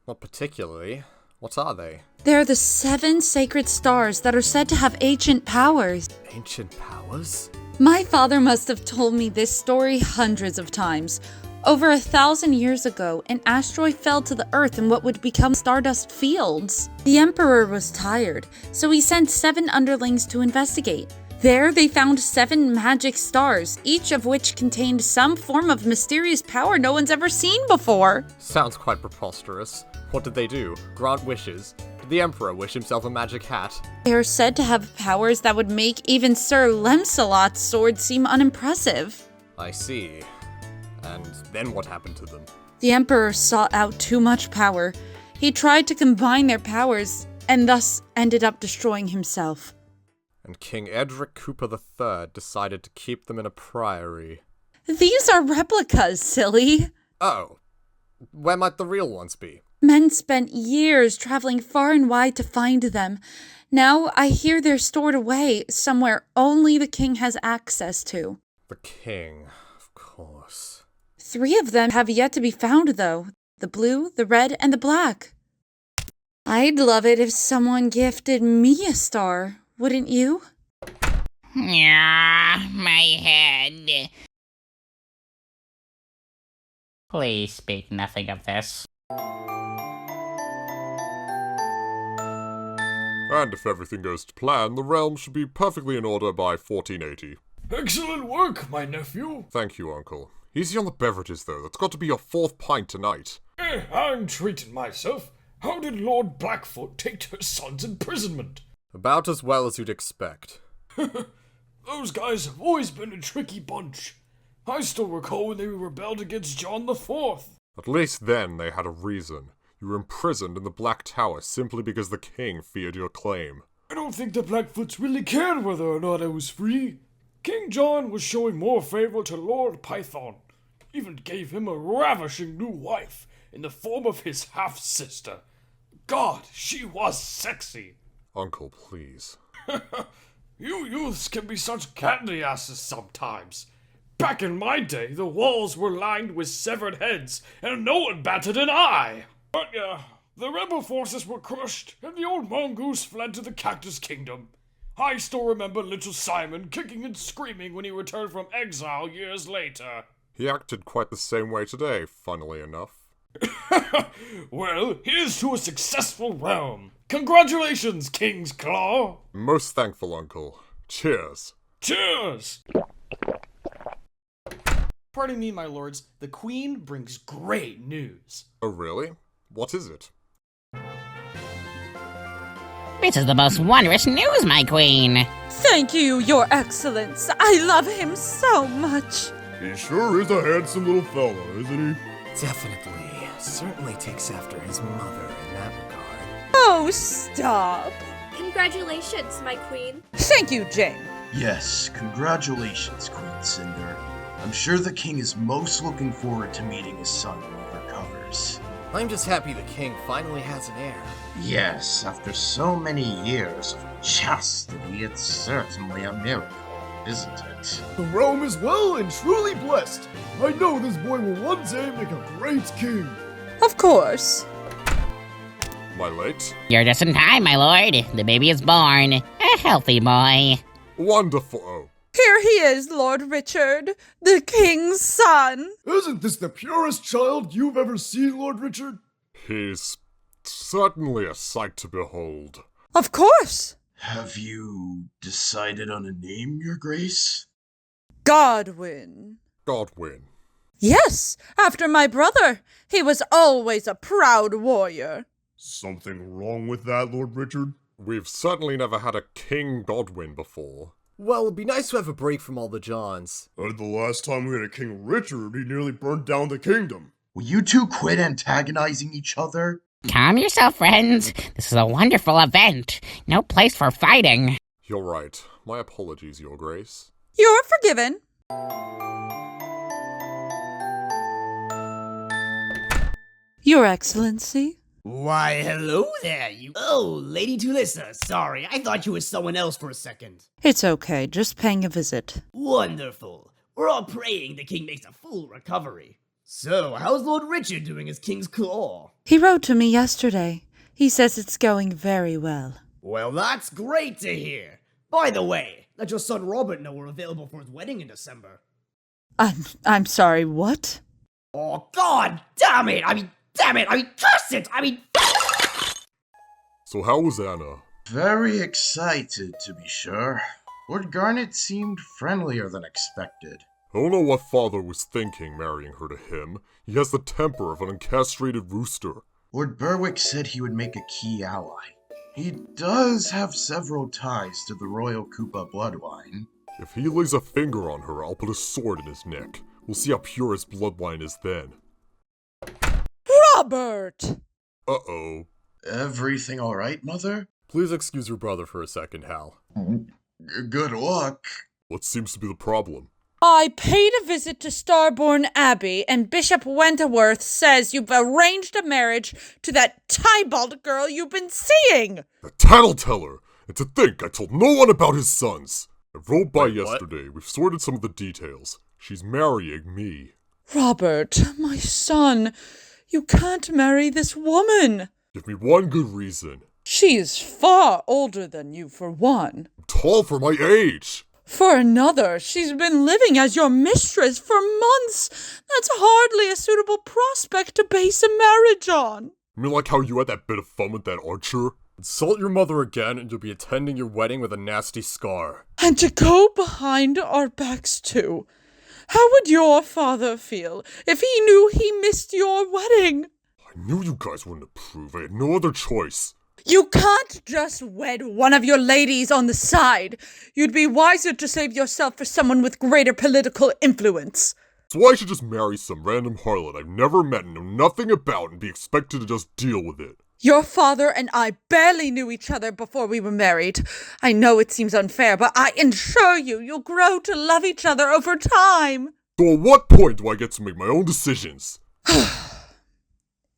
Not particularly. What are they? They're the 7 sacred stars that are said to have ancient powers. Ancient powers? My father must have told me this story hundreds of times. Over 1,000 years ago, an asteroid fell to the Earth in what would become stardust fields. The Emperor was tired, so he sent 7 underlings to investigate. There, they found 7 magic stars, each of which contained some form of mysterious power no one's ever seen before. Sounds quite preposterous. What did they do? Grant wishes? Did the Emperor wish himself a magic hat? They are said to have powers that would make even Sir Lemsalot's sword seem unimpressive. I see. And then what happened to them? The Emperor sought out too much power. He tried to combine their powers, and thus ended up destroying himself. And King Edric Koopa III decided to keep them in a priory. These are replicas, silly. Oh. Where might the real ones be? Men spent years traveling far and wide to find them. Now I hear they're stored away somewhere only the king has access to. The king, of course. 3 of them have yet to be found, though. The blue, the red, and the black. I'd love it if someone gifted me a star, wouldn't you? Ah, my head. Please speak nothing of this. And if everything goes to plan, the realm should be perfectly in order by 1480. Excellent work, my nephew. Thank you, Uncle. Easy on the beverages, though. That's got to be your 4th pint tonight. I'm treating myself. How did Lord Blackfoot take to his son's imprisonment? About as well as you'd expect. Those guys have always been a tricky bunch. I still recall when they rebelled against John IV. At least then they had a reason. You were imprisoned in the Black Tower simply because the king feared your claim. I don't think the Blackfoots really cared whether or not I was free. King John was showing more favor to Lord Python. Even gave him a ravishing new wife in the form of his half-sister. God, she was sexy. Uncle, please. You youths can be such candy asses sometimes. Back in my day, the walls were lined with severed heads, and no one batted an eye. But the rebel forces were crushed, and the old mongoose fled to the Cactus Kingdom. I still remember little Simon kicking and screaming when he returned from exile years later. He acted quite the same way today, funnily enough. Well, here's to a successful realm. Congratulations, King's Claw. Most thankful, Uncle. Cheers. Cheers! Pardon me, my lords, the Queen brings great news. Oh, really? What is it? This is the most wondrous news, my queen. Thank you, Your Excellence. I love him so much. He sure is a handsome little fella, isn't he? Definitely. Certainly takes after his mother in that regard. Oh, stop. Congratulations, my queen. Thank you, Jane. Yes, congratulations, Queen Cinder. I'm sure the king is most looking forward to meeting his son when he recovers. I'm just happy the king finally has an heir. Yes, after so many years of chastity, it's certainly a miracle, isn't it? The realm is well and truly blessed. I know this boy will one day make a great king. Of course. Am I late? You're just in time, my lord. The baby is born. A healthy boy. Wonderful. Here he is, Lord Richard, the king's son. Isn't this the purest child you've ever seen, Lord Richard? He's certainly a sight to behold. Of course. Have you decided on a name, Your Grace? Godwin. Godwin. Yes, after my brother. He was always a proud warrior. Something wrong with that, Lord Richard? We've certainly never had a King Godwin before. Well, it'd be nice to have a break from all the Johns. The last time we had a King Richard, he nearly burned down the kingdom. Will you two quit antagonizing each other? Calm yourself, friends. This is a wonderful event. No place for fighting. You're right. My apologies, Your Grace. You're forgiven. Your Excellency. Why, hello there, you... Oh, Lady Tulissa, sorry, I thought you were someone else for a second. It's okay, just paying a visit. Wonderful. We're all praying the king makes a full recovery. So, how's Lord Richard doing as King's Claw? He wrote to me yesterday. He says it's going very well. Well, that's great to hear. By the way, let your son Robert know we're available for his wedding in December. I'm sorry, what? Oh, God damn it! Damn it! Curse it! So how was Anna? Very excited, to be sure. Lord Garnet seemed friendlier than expected. I don't know what father was thinking marrying her to him. He has the temper of an uncastrated rooster. Lord Berwick said he would make a key ally. He does have several ties to the royal Koopa bloodline. If he lays a finger on her, I'll put a sword in his neck. We'll see how pure his bloodline is then. Robert! Uh-oh. Everything alright, Mother? Please excuse your brother for a second, Hal. Good luck. What seems to be the problem? I paid a visit to Starbourne Abbey, and Bishop Wentworth says you've arranged a marriage to that Tybalt girl you've been seeing! The tattleteller! And to think I told no one about his sons! I rode by yesterday. We've sorted some of the details. She's marrying me. Robert, my son, you can't marry this woman. Give me one good reason. She is far older than you, for one. I'm tall for my age. For another, she's been living as your mistress for months. That's hardly a suitable prospect to base a marriage on. You mean like how you had that bit of fun with that archer? Insult your mother again and you'll be attending your wedding with a nasty scar. And to go behind our backs too. How would your father feel if he knew he missed your wedding? I knew you guys wouldn't approve. I had no other choice. You can't just wed one of your ladies on the side. You'd be wiser to save yourself for someone with greater political influence. So I should just marry some random harlot I've never met and know nothing about and be expected to just deal with it. Your father and I barely knew each other before we were married. I know it seems unfair, but I assure you, you'll grow to love each other over time. So at what point do I get to make my own decisions?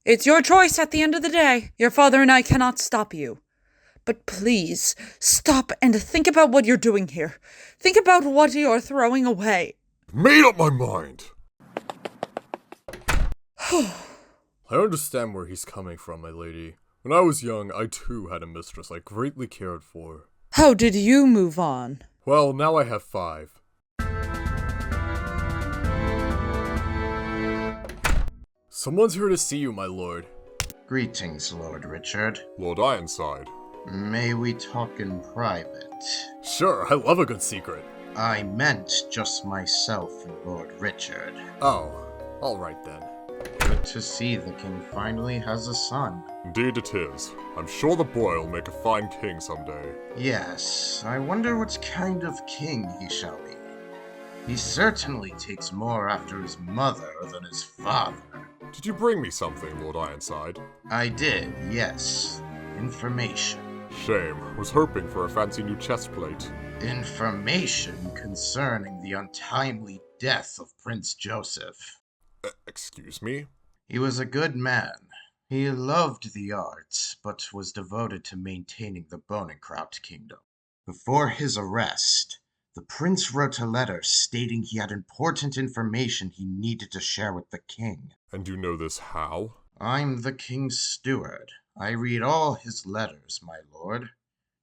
It's your choice at the end of the day. Your father and I cannot stop you. But please, stop and think about what you're doing here. Think about what you're throwing away. I've made up my mind. I understand where he's coming from, my lady. When I was young, I too had a mistress I greatly cared for. How did you move on? Well, now I have 5. Someone's here to see you, my lord. Greetings, Lord Richard. Lord Ironside. May we talk in private? Sure, I love a good secret. I meant just myself and Lord Richard. Oh, alright then. Good to see the king finally has a son. Indeed it is. I'm sure the boy will make a fine king someday. Yes, I wonder what kind of king he shall be. He certainly takes more after his mother than his father. Did you bring me something, Lord Ironside? I did, yes. Information. Shame. Was hoping for a fancy new chest plate. Information concerning the untimely death of Prince Joseph. Excuse me? He was a good man. He loved the arts, but was devoted to maintaining the Bonenkraut Kingdom. Before his arrest, the prince wrote a letter stating he had important information he needed to share with the king. And you know this how? I'm the king's steward. I read all his letters, my lord.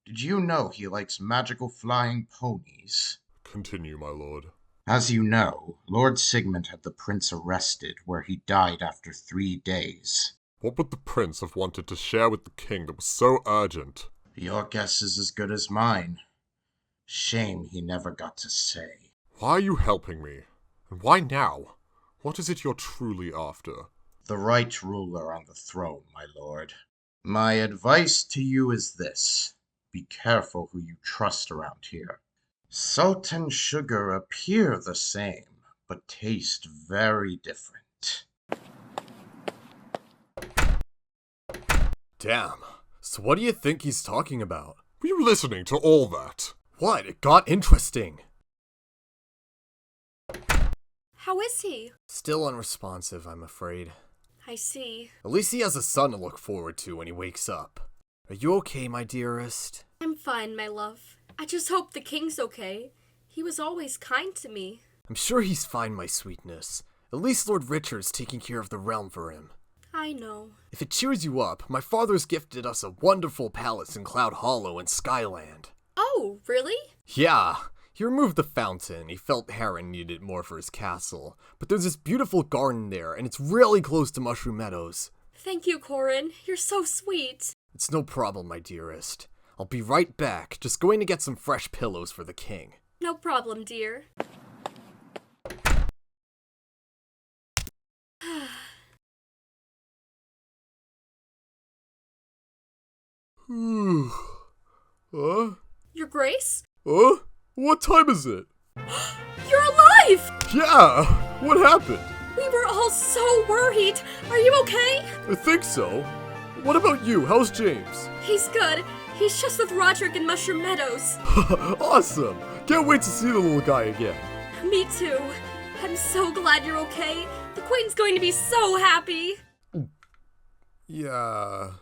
Did you know he likes magical flying ponies? Continue, my lord. As you know, Lord Sigmund had the prince arrested, where he died after 3 days. What would the prince have wanted to share with the king that was so urgent? Your guess is as good as mine. Shame he never got to say. Why are you helping me? And why now? What is it you're truly after? The right ruler on the throne, my lord. My advice to you is this. Be careful who you trust around here. Salt and sugar appear the same, but taste very different. Damn. So what do you think he's talking about? Were you listening to all that? What? It got interesting. How is he? Still unresponsive, I'm afraid. I see. At least he has a son to look forward to when he wakes up. Are you okay, my dearest? I'm fine, my love. I just hope the king's okay. He was always kind to me. I'm sure he's fine, my sweetness. At least Lord Richard's taking care of the realm for him. I know. If it cheers you up, my father's gifted us a wonderful palace in Cloud Hollow and Skyland. Oh, really? Yeah. He removed the fountain. He felt Heron needed more for his castle. But there's this beautiful garden there, and it's really close to Mushroom Meadows. Thank you, Corin. You're so sweet. It's no problem, my dearest. I'll be right back, just going to get some fresh pillows for the king. No problem, dear. Your Grace? What time is it? You're alive! Yeah! What happened? We were all so worried. Are you okay? I think so. What about you? How's James? He's good. He's just with Rodrick in Mushroom Meadows. Awesome! Can't wait to see the little guy again. Me too. I'm so glad you're okay. The Queen's going to be so happy. Yeah...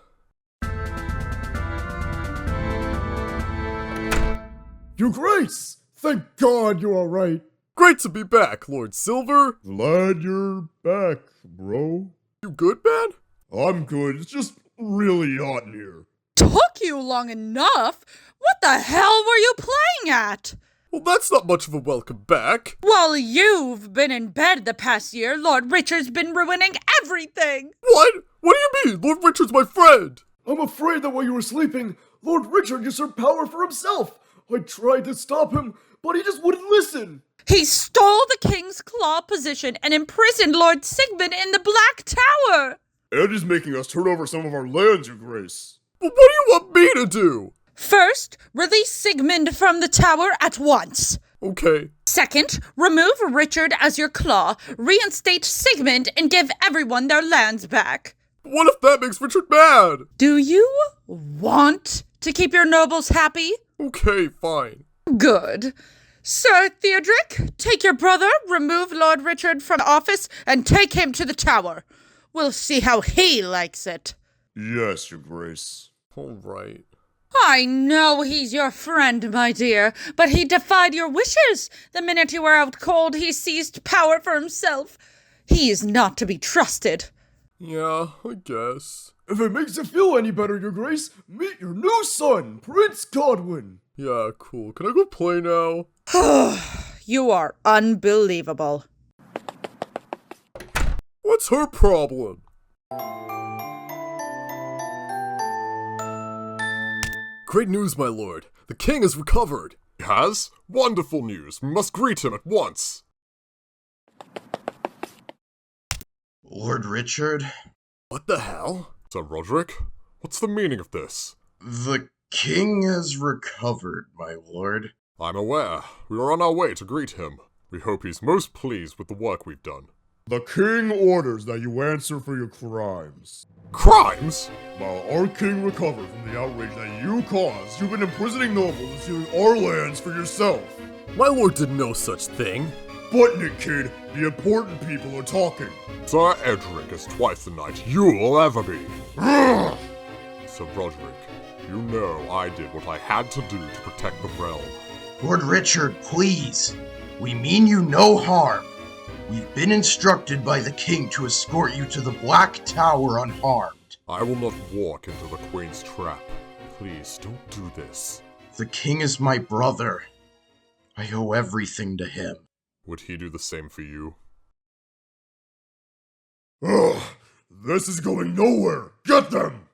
Your Grace! Thank God you're alright. Great to be back, Lord Silver. Glad you're back, bro. You good, man? I'm good. It's just really hot in here. Took you long enough? What the hell were you playing at? Well, that's not much of a welcome back. Well, you've been in bed the past year. Lord Richard's been ruining everything. What? What do you mean? Lord Richard's my friend. I'm afraid that while you were sleeping, Lord Richard usurped power for himself. I tried to stop him, but he just wouldn't listen. He stole the king's claw position and imprisoned Lord Sigmund in the Black Tower. And he's making us turn over some of our lands, Your Grace. But what do you want me to do? First, release Sigmund from the tower at once. Okay. Second, remove Richard as your claw, reinstate Sigmund, and give everyone their lands back. What if that makes Richard mad? Do you want to keep your nobles happy? Okay, fine. Good. Sir Theodric, take your brother, remove Lord Richard from office, and take him to the tower. We'll see how he likes it. Yes, Your Grace. All right. I know he's your friend, my dear, but he defied your wishes. The minute you were out cold, he seized power for himself. He is not to be trusted. Yeah, I guess. If it makes you feel any better, Your Grace, meet your new son, Prince Godwin. Yeah, cool. Can I go play now? You are unbelievable. What's her problem? Great news, my lord. The king has recovered. He has? Wonderful news. We must greet him at once. Lord Richard? What the hell? Sir Rodrick? What's the meaning of this? The king has recovered, my lord. I'm aware. We are on our way to greet him. We hope he's most pleased with the work we've done. The king orders that you answer for your crimes. Crimes? While our king recovered from the outrage that you caused, you've been imprisoning nobles and stealing our lands for yourself. My lord did no such thing. Button it, kid. The important people are talking. Sir Edric is twice the knight you'll ever be. Sir Rodrick, you know I did what I had to do to protect the realm. Lord Richard, please. We mean you no harm. We've been instructed by the king to escort you to the Black Tower unharmed. I will not walk into the Queen's trap. Please, don't do this. The king is my brother. I owe everything to him. Would he do the same for you? Ugh! This is going nowhere! Get them!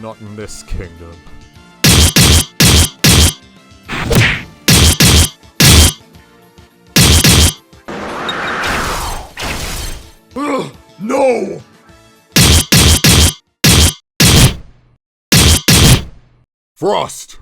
Not in this kingdom. No! Frost!